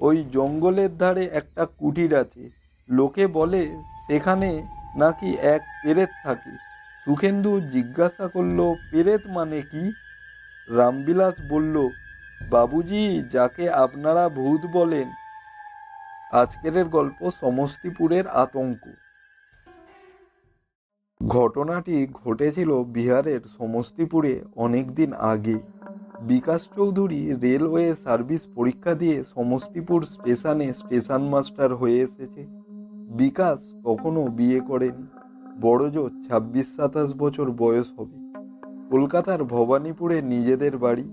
ওই জঙ্গলের ধারে একটা কুটির আছে। লোকে বলে সেখানে নাকি এক পেরেত থাকে। সুখেন্দু জিজ্ঞাসা করলো, পেরেত মানে কি? রামবিলাস বলল, বাবুজি, যাকে আপনারা ভূত বলেন। আজকের গল্প সমস্তিপুরের আতঙ্ক। ঘটনাটি ঘটেছিল বিহারের সমস্তিপুরে অনেক দিন আগে। বিকাশ চৌধুরী রেলওয়ে সার্ভিস পরীক্ষা দিয়ে সমস্তিপুর স্টেশনে স্টেশন মাস্টার হয়ে এসেছে। বিকাশ তখনও বিয়ে করেনি। বড়জোর 26-27 বছর বয়স হবে। কলকাতার ভবানীপুরে নিজেদের বাড়ি।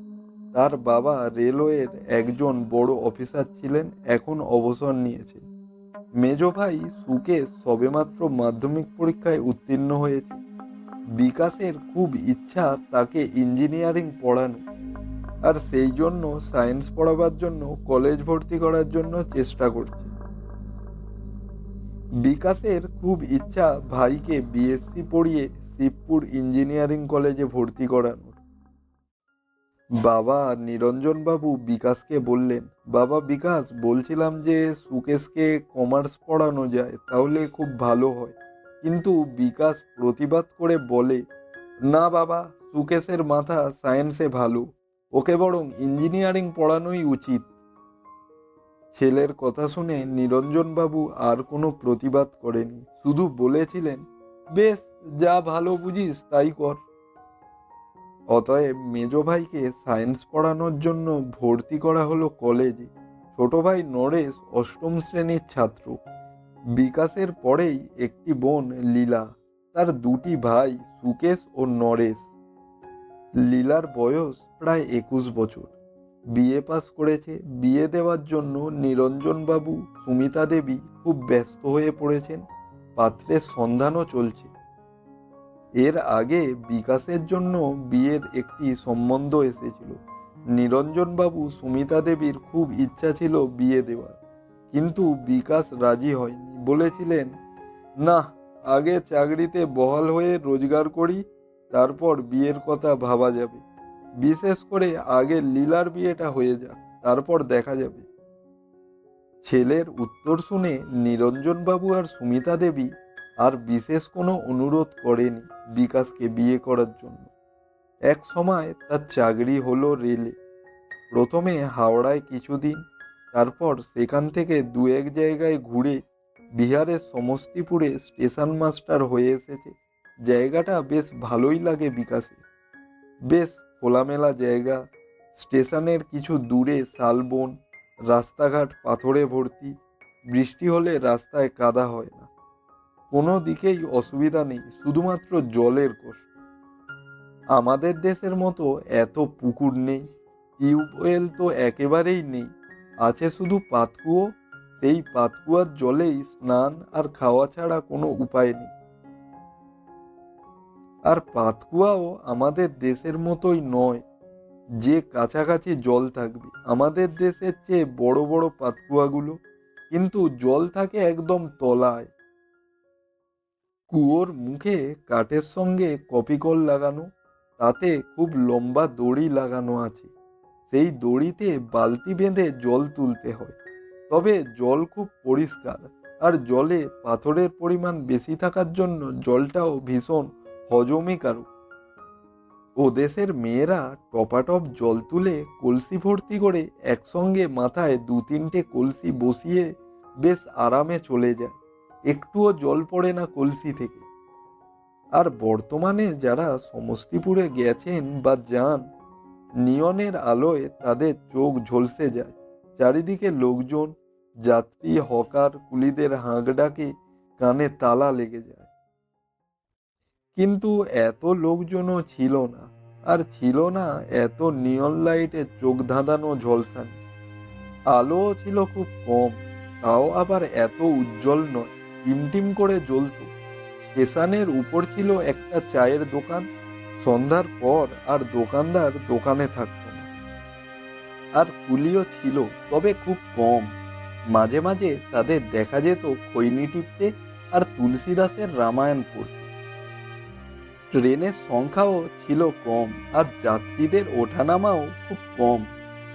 তার বাবা রেলওয়ের একজন বড় অফিসার ছিলেন, এখন অবসর নিয়েছেন। মেজ ভাই সুকেশ সবেমাত্র মাধ্যমিক পরীক্ষায় উত্তীর্ণ হয়েছে। বিকাশের খুব ইচ্ছা তাকে ইঞ্জিনিয়ারিং পড়ানো, আর সেই জন্য সায়েন্স পড়াবার জন্য কলেজ ভর্তি করার জন্য চেষ্টা করছে। বিকাশের খুব ইচ্ছা ভাইকে বিএসসি পড়িয়ে শিবপুর ইঞ্জিনিয়ারিং কলেজে ভর্তি করানোর। বাবা নিরঞ্জনবাবু বিকাশকে বললেন, বাবা বিকাশ, বলছিলাম যে সুকেশকে কমার্স পড়ানো যায় তাহলে খুব ভালো হয়। কিন্তু বিকাশ প্রতিবাদ করে বলে, না বাবা, সুকেশের মাথা সায়েন্সে ভালো, ওকে বরং ইঞ্জিনিয়ারিং পড়ানোই উচিত। ছেলের কথা শুনে নিরঞ্জনবাবু আর কোনো প্রতিবাদ করেনি, শুধু বলেছিলেন, বেশ, যা ভালো বুঝিস তাই কর। অতএব মেজ ভাইকে সায়েন্স পড়ানোর জন্য ভর্তি করা হলো কলেজে। ছোট ভাই নরেশ অষ্টম শ্রেণীর ছাত্র। বিকাশের পরেই একটি বোন লীলা। তার দুটি ভাই সুকেশ ও নরেশ। লীলার বয়স প্রায় 21 বছর। বিএ পাস করেছে। বিয়ে দেওয়ার জন্য নিরঞ্জনবাবু সুমিতা দেবী খুব ব্যস্ত হয়ে পড়েছেন। পাত্রের সন্ধানও চলছে। এর আগে বিকাশের জন্য বিয়ের একটি সম্বন্ধ এসেছিল। নিরঞ্জনবাবু সুমিতা দেবীর খুব ইচ্ছা ছিল বিয়ে দেওয়ার, কিন্তু বিকাশ রাজি হয়নি। বলেছিলেন, না, আগে চাকরিতে বহাল হয়ে রোজগার করি, তারপর বিয়ের কথা ভাবা যাবে। বিশেষ করে আগে লীলার বিয়েটা হয়ে যাক, তারপর দেখা যাবে। ছেলের উত্তর শুনে নিরঞ্জনবাবু আর সুমিতা দেবী আর বিশেষ কোনো অনুরোধ করেনি বিকাশকে বিয়ে করার জন্য। এক সময় তার চাকরি হলো রেলে। প্রথমে হাওড়ায় কিছুদিন, তারপর সেখান থেকে দু এক জায়গায় ঘুরে বিহারের সমস্তিপুরে স্টেশন মাস্টার হয়ে এসেছে। জায়গাটা বেশ ভালোই লাগে বিকাশে। বেশ খোলামেলা জায়গা। স্টেশনের কিছু দূরে শালবন, রাস্তাঘাট পাথরে ভর্তি। বৃষ্টি হলে রাস্তায় কাদা হয় না। কোনো দিকেই অসুবিধা নেই, শুধুমাত্র জলের কষ্ট। আমাদের দেশের মতো এত পুকুর নেই, টিউবওয়েল তো একেবারেই নেই। আছে শুধু পাতকুয়ো। সেই পাতকুয়ার জলেই স্নান আর খাওয়া ছাড়া কোনো উপায় নেই। আর পাতকুয়াও আমাদের দেশের মতোই নয় যে কাছাকাছি জল থাকবে। আমাদের দেশের চেয়ে বড় বড় পাতকুয়াগুলো, কিন্তু জল থাকে একদম তলায়। কুয়োর মুখে কাঠের সঙ্গে কপিকল লাগানো, তাতে খুব লম্বা দড়ি লাগানো আছে। সেই দড়িতে বালতি বেঁধে জল তুলতে হয়। তবে জল খুব পরিষ্কার, আর জলে পাথরের পরিমাণ বেশি থাকার জন্য জলটাও ভীষণ হজমিকারক। ও দেশের মেয়েরা টপাটপ জল তুলে কলসি ভর্তি করে একসঙ্গে মাথায় 2-3টে কলসি বসিয়ে বেশ আরামে চলে যায়। একটুও জল পড়ে না কলসি থেকে। আর বর্তমানে যারা সমস্তিপুরে গেছেন বা যান, নিয়নের আলোয় তাদের চোখ ঝলসে যায়। চারিদিকে লোকজন, যাত্রী, হকার, কুলিদের হাঁক ডাকে কানে তালা লেগে যায়। কিন্তু এত লোকজনও ছিল না, আর ছিল না এত নিয়ন লাইটে চোখ ধাঁধানো ঝলসানি। আলোও ছিল খুব কম, তাও আবার এত উজ্জ্বল নয়, টিমটিম করে জ্বলতো। স্টেশনের উপর ছিল একটা চায়ের দোকান। সন্ধ্যার পর আর দোকানদার দোকানে থাকতো না। আর কুলিও ছিল, তবে খুব কম। মাঝে মাঝে তাদের দেখা যেত খৈনি টিপতে আর তুলসীদাসের রামায়ণ পড়তে। ট্রেনের সংখ্যাও ছিল কম, আর যাত্রীদের ওঠানামাও খুব কম।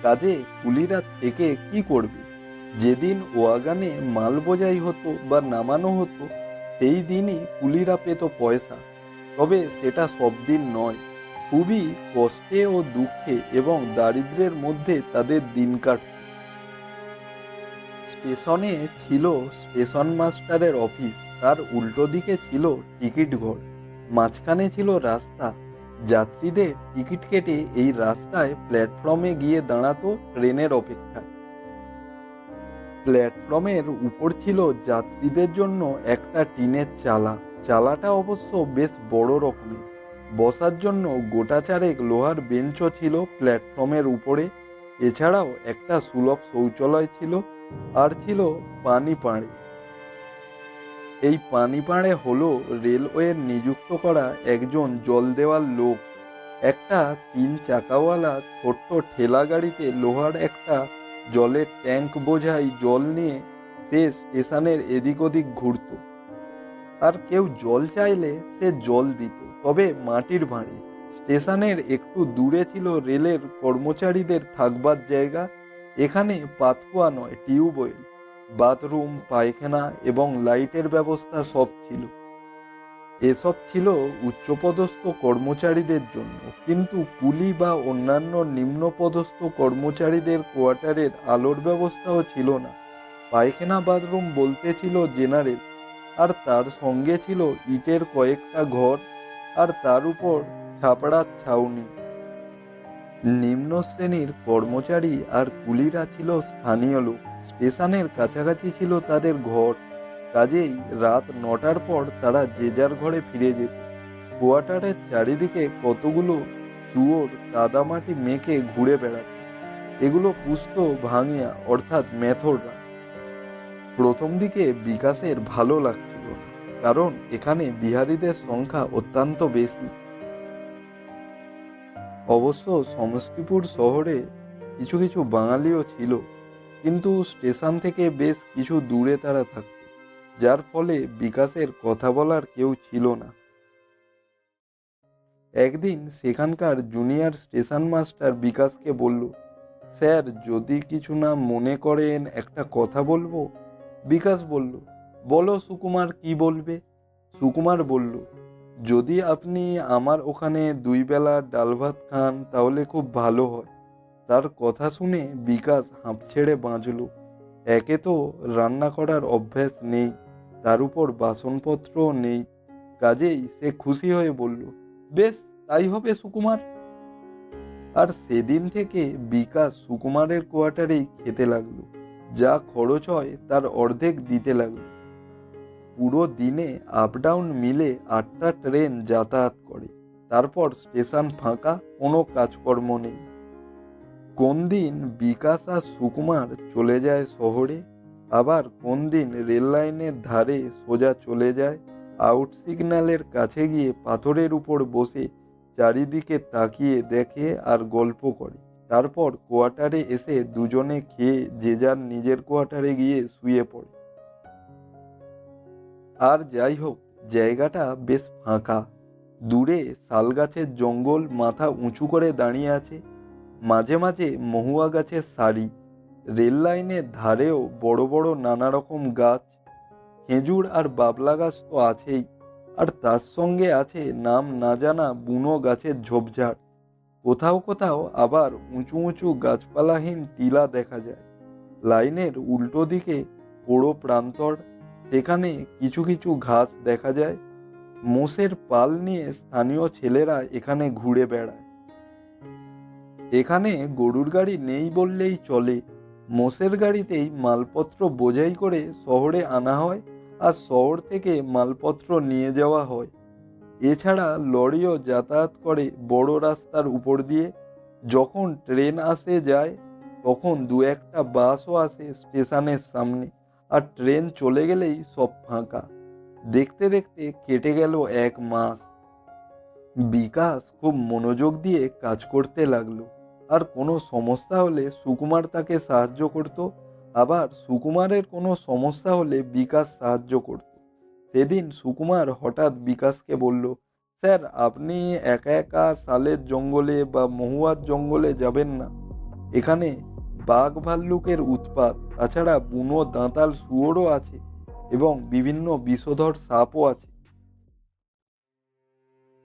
কাজে কুলিরা থেকে কি করবে? যেদিন ওয়াগানে মাল বোঝাই হতো বা নামানো হতো সেই দিনই কুলিরা পেত পয়সা। তবে সেটা সব দিন নয়। খুবই কষ্টে ও দুঃখে এবং দারিদ্র্যের মধ্যে তাদের দিন কাটত। স্টেশনে ছিল স্টেশন মাস্টারের অফিস, তার উল্টো দিকে ছিল টিকিট ঘর, মাঝখানে ছিল রাস্তা। যাত্রীদের টিকিট কেটে এই রাস্তায় প্ল্যাটফর্মে গিয়ে দাঁড়াতো ট্রেনের অপেক্ষায়। প্ল্যাটফর্মের উপর ছিল যাত্রীদের জন্য একটা টিনের চালা। চালাটা অবশ্য বেশ বড় রকমের। বসার জন্য গোটা চারেক লোহার বেঞ্চও ছিল প্ল্যাটফর্মের উপরে। এছাড়াও একটা সুলভ শৌচালয় ছিল, আর ছিল পানি পাড়ে। এই পানি পাড়ে হলো রেলওয়ের নিযুক্ত করা একজন জল দেওয়ার লোক। একটা 3 চাকাওয়ালা ছোট্ট ঠেলা গাড়িতে লোহার একটা জলের ট্যাঙ্ক বোঝাই জল নিয়ে সে স্টেশনের এদিক ওদিক ঘুরত। আর কেউ জল চাইলে সে জল দিত, তবে মাটির ভাঁড়ে। স্টেশনের একটু দূরে ছিল রেলের কর্মচারীদের থাকবার জায়গা। এখানে পাতকুয়া নয়, টিউবওয়েল, বাথরুম, পায়খানা এবং লাইটের ব্যবস্থা সব ছিল। এসব ছিল উচ্চপদস্থ কর্মচারীদের জন্য, কিন্তু কুলি বা অন্যান্য নিম্নপদস্থ কর্মচারীদের কোয়ার্টারের আলোর ব্যবস্থাও ছিল না। পায়খানা বাথরুম বলতে ছিল জেনারেল, আর তার সঙ্গে ছিল ইটের কয়েকটা ঘর, আর তার উপর ছাপড়ার ছাউনি। নিম্ন শ্রেণীর কর্মচারী আর কুলিরা ছিল স্থানীয় লোক। স্টেশনের কাছাকাছি ছিল তাদের ঘর, কাজেই রাত 9টার পর তারা যে যার ঘরে ফিরে যেত। কোয়ার্টারের চারিদিকে কতগুলো শুয়োর কাদামাটি মেখে ঘুরে বেড়াত। এগুলো পুষত ভাঙিয়া, অর্থাৎ মেথররা। প্রথম দিকে বিকাশের ভালো লাগছিল না, কারণ এখানে বিহারীদের সংখ্যা অত্যন্ত বেশি। অবশ্য সমস্তিপুর শহরে কিছু কিছু বাঙালিও ছিল, কিন্তু স্টেশন থেকে বেশ কিছু দূরে তারা থাকত, যার ফলে বিকাশের কথা বলার কেউ ছিল না। একদিন সেখানকার জুনিয়র স্টেশন মাস্টার বিকাশকে বলল, স্যার, যদি কিছু না মনে করেন একটা কথা বলবো। বিকাশ বলল, বলো সুকুমার, কি বলবে? সুকুমার বলল, যদি আপনি আমার ওখানে 2 বেলা ডাল ভাত খান তাহলে খুব ভালো হয়। তার কথা শুনে বিকাশ হাঁপ ছেড়ে বাঁচল। একে তো রান্না করার অভ্যাস নেই, তার উপর বাসনপত্রও নেই। কাজেই সে খুশি হয়ে বলল, বেশ, তাই হবে সুকুমার। আর সেদিন থেকে বিকাশ সুকুমারের কোয়ার্টারেই খেতে লাগলো। যা খরচ হয় তার অর্ধেক দিতে লাগলো। পুরো দিনে আপ ডাউন মিলে 8টা ট্রেন যাতায়াত করে। তারপর স্টেশন ফাঁকা, কোনো কাজকর্ম নেই। কোন দিন বিকাশ আর সুকুমার চলে যায় শহরে, আবার কোন দিন রেল লাইনের ধারে সোজা চলে যায়। আউট সিগন্যালের কাছে গিয়ে পাথরের উপর বসে চারিদিকে তাকিয়ে দেখে আর গল্প করে। তারপর কোয়ার্টারে এসে দুজনে খেয়ে যে যার নিজের কোয়ার্টারে গিয়ে শুয়ে পড়ে। আর যাই হোক, জায়গাটা বেশ ফাঁকা। দূরে শালগাছের জঙ্গল মাথা উঁচু করে দাঁড়িয়ে আছে, মাঝে মাঝে মহুয়া গাছের সারি। রেল লাইনের ধারেও বড় বড় নানা রকম গাছ, খেজুর আর বাবলা গাছ তো আছেই, আর তার সঙ্গে আছে নাম না জানা বুনো গাছের ঝোপঝাড়। কোথাও কোথাও আবার উঁচু উঁচু গাছপালাহীন টিলা দেখা যায়। লাইনের উল্টো দিকে পোড়ো প্রান্তর, সেখানে কিছু কিছু ঘাস দেখা যায়। মোষের পাল নিয়ে স্থানীয় ছেলেরা এখানে ঘুরে বেড়ায়। এখানে গরুর গাড়ি নেই বললেই চলে। মোষের গাড়িতেই মালপত্র বোঝাই করে শহরে আনা হয়, আর শহর থেকে মালপত্র নিয়ে যাওয়া হয়। এছাড়া লরিও যাতায়াত করে বড় রাস্তার উপর দিয়ে। যখন ট্রেন আসে যায়, তখন 2-1টা বাসও আসে স্টেশনের সামনে, আর ট্রেন চলে গেলেই সব ফাঁকা। দেখতে দেখতে কেটে গেল 1 মাস। বিকাশ খুব মনোযোগ দিয়ে কাজ করতে লাগলো, আর কোনো সমস্যা হলে সুকুমার তাকে সাহায্য করত, আবার সুকুমারের কোনো সমস্যা হলে বিকাশ সাহায্য করত। সেদিন সুকুমার হঠাৎ বিকাশকে বলল, স্যার, আপনি একা একা শালের জঙ্গলে বা মহুয়ার জঙ্গলে যাবেন না। এখানে বাঘ ভাল্লুকের উৎপাত, তাছাড়া বুনো দাঁতাল শুয়োরও আছে এবং বিভিন্ন বিষধর সাপও আছে।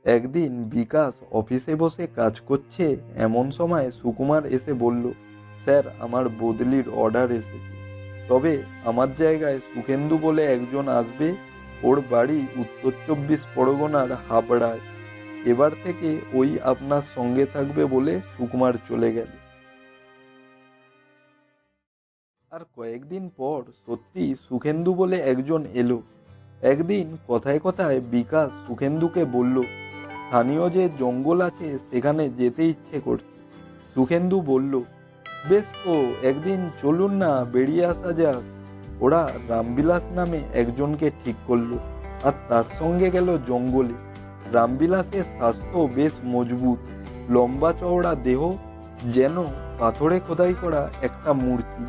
একদিন বিকাশ অফিসে বসে কাজ করছে, এমন সময় সুকুমার এসে বলল, স্যার, আমার বদলির অর্ডার এসেছে, তবে আমার জায়গায় সুখেন্দু বলে একজন আসবে। ওর বাড়ি উত্তর 24 পরগনার হাবড়ায়। এবার থেকে ওই আপনার সঙ্গে থাকবে বলে সুকুমার চলে গেল। আর কয়েকদিন পর সত্যি সুখেন্দু বলে একজন এলো। একদিন কথায় কথায় বিকাশ সুখেন্দুকে বলল, স্থানীয় যে জঙ্গল আছে সেখানে যেতে ইচ্ছে করছে। সুখেন্দু বলল, বেশ তো, একদিন চলুন না, বেরিয়ে আসা যাক। ওরা রামবিলাস নামে একজনকে ঠিক করলো আর তার সঙ্গে গেল জঙ্গলে। রামবিলাসের স্বাস্থ্য বেশ মজবুত, লম্বা চওড়া দেহ, যেন পাথরে খোদাই করা একটা মূর্তি।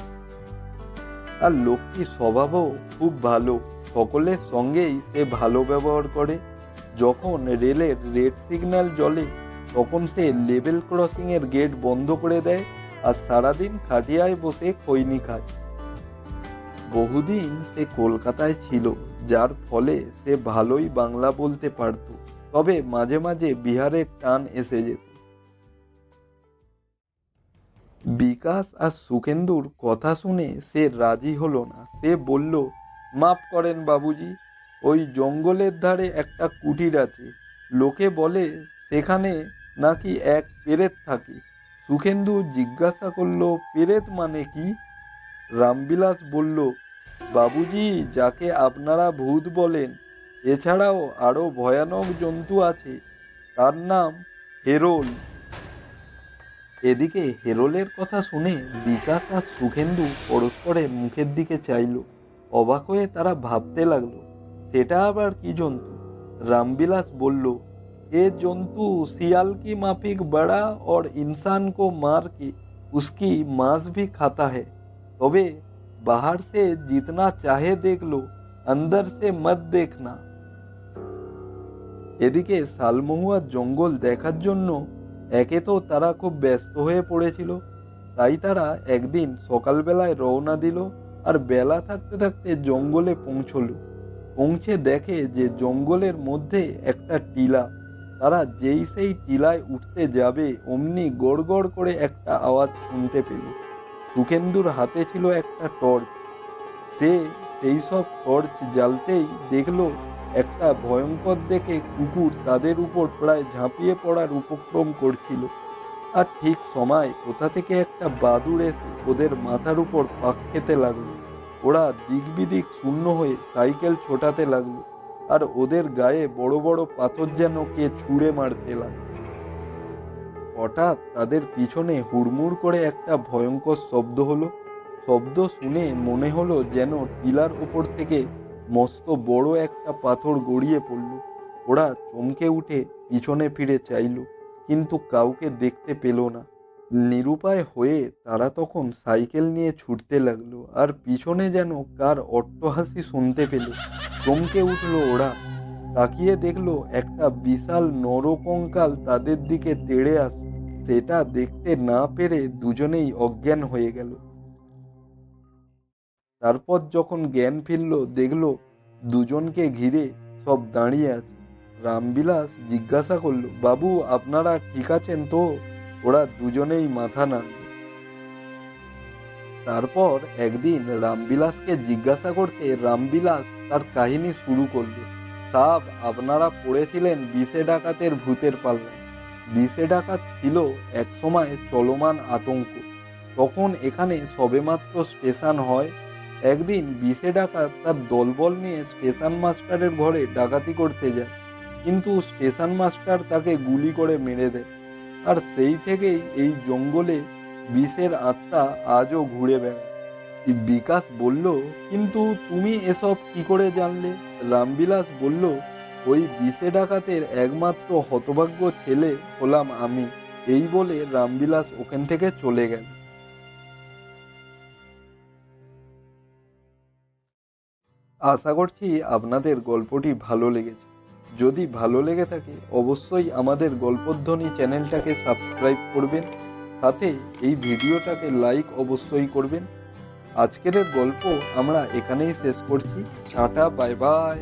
আর লোকটি স্বভাবও খুব ভালো, সকলের সঙ্গেই সে ভালো ব্যবহার করে। যখন রেলের রেড সিগন্যাল জ্বলে তখন সে লেভেল ক্রসিংয়ের গেট বন্ধ করে দেয় আর সারাদিন খাটিয়ায় বসে খৈনি খায়। বহুদিন সে কলকাতায় ছিল, যার ফলে সে ভালোই বাংলা বলতে পারত, তবে মাঝে মাঝে বিহারের টান এসে যেত। বিকাশ আর সুখেন্দুর কথা শুনে সে রাজি হলো না। সে বলল, মাফ করেন বাবুজি, ওই জঙ্গলের ধারে একটা কুটির আছে, লোকে বলে সেখানে নাকি এক পেরেত থাকে। সুখেন্দু জিজ্ঞাসা করলো, পেরেত মানে কি? রামবিলাস বলল, বাবুজি, যাকে আপনারা ভূত বলেন, এছাড়াও আরো ভয়ানক জন্তু আছে, তার নাম হেরোল। এদিকে হেরোলের কথা শুনে বিকাশ আর সুখেন্দু পরস্পরের মুখের দিকে চাইল। অবাক হয়ে তারা ভাবতে লাগলো, সেটা আবার কি জন্তু? রামবিলাস বলল, এ জন্তু सियाल की माफिक बड़ा और इंसान को मार के उसकी मांस भी खाता है, तबे बाहर से जितना चाहे देख लो, अंदर से मत देखना। এদিকে শালমহুয়ার জঙ্গল দেখার জন্য একে তো তারা খুব ব্যস্ত হয়ে পড়েছিল, তাই তারা একদিন সকালবেলায় রওনা দিল আর বেলা থাকতে থাকতে জঙ্গলে পৌঁছে দেখে যে জঙ্গলের মধ্যে একটা টিলা। তারা যেই সেই টিলায় উঠতে যাবে অমনি গড় গড় করে একটা আওয়াজ শুনতে পেল। সুখেন্দুর হাতে ছিল একটা টর্চ। সে সেই সব টর্চ জ্বালতেই দেখলো একটা ভয়ঙ্কর দেখে কুকুর তাদের উপর প্রায় ঝাঁপিয়ে পড়ার উপক্রম করছিল। আর ঠিক সময় কোথা থেকে একটা বাদুড় এসে ওদের মাথার উপর পাক খেতে লাগলো। ওরা দিক বিদিক শূন্য হয়ে সাইকেল ছোটাতে লাগলো আর ওদের গায়ে বড় বড় পাথর যেন কে ছুঁড়ে মারতে লাগলো। হঠাৎ তাদের পিছনে হুড়মুড় করে একটা ভয়ঙ্কর শব্দ হলো। শব্দ শুনে মনে হলো যেন টিলার উপর থেকে মস্ত বড় একটা পাথর গড়িয়ে পড়ল। ওরা চমকে উঠে পিছনে ফিরে চাইল, কিন্তু কাউকে দেখতে পেল না। নিরুপায় হয়ে তারা তখন সাইকেল নিয়ে ছুটতে লাগলো আর পিছনে যেন কার অট্টহাসি শুনতে পেল। চমকে উঠল ওরা, তাকিয়ে দেখলো একটা বিশাল নরকঙ্কাল তাদের দিকে তেড়ে আসছে। সেটা দেখতে না পেরে দুজনেই অজ্ঞান হয়ে গেল। তারপর যখন জ্ঞান ফিরল দেখলো দুজনকে ঘিরে সব দাঁড়িয়ে আছে। রামবিলাস জিজ্ঞাসা করলো, বাবু, আপনারা ঠিক আছেন তো? ওরা দুজনেই মাথা নাড়ল। তারপর একদিন রামবিলাসকে জিজ্ঞাসা করতে রামবিলাস তার কাহিনী শুরু করলো। সাব, আপনারা পড়েছিলেন 20 ডাকাতের ভূতের পাল্লায়। 20 ডাকাত ছিল একসময় চলমান আতঙ্ক। তখন এখানে সবেমাত্র স্টেশন হয়। একদিন 20 ডাকাত তার দলবল নিয়ে স্টেশন মাস্টারের ঘরে ডাকাতি করতে যায়, কিন্তু স্টেশন মাস্টার তাকে গুলি করে মেরে দেয়। আর সেই থেকেই এই জঙ্গলে 20 আত্মা আজও ঘুরে বেড়ায়। বিকাশ বলল, কিন্তু তুমি এসব কি করে জানলে? রামবিলাস বলল, ওই 20 ডাকাতের একমাত্র হতভাগ্য ছেলে হলাম আমি। এই বলে রামবিলাস ওখান থেকে চলে গেল। আশা করছি আপনাদের গল্পটি ভালো লেগেছে। যদি ভালো লেগে থাকে অবশ্যই আমাদের গল্পধ্বনি চ্যানেলটাকে সাবস্ক্রাইব করবেন সাথে এই ভিডিওটাকে লাইক অবশ্যই করবেন। আজকের গল্প আমরা এখানেই শেষ করছি। Tata, bye bye.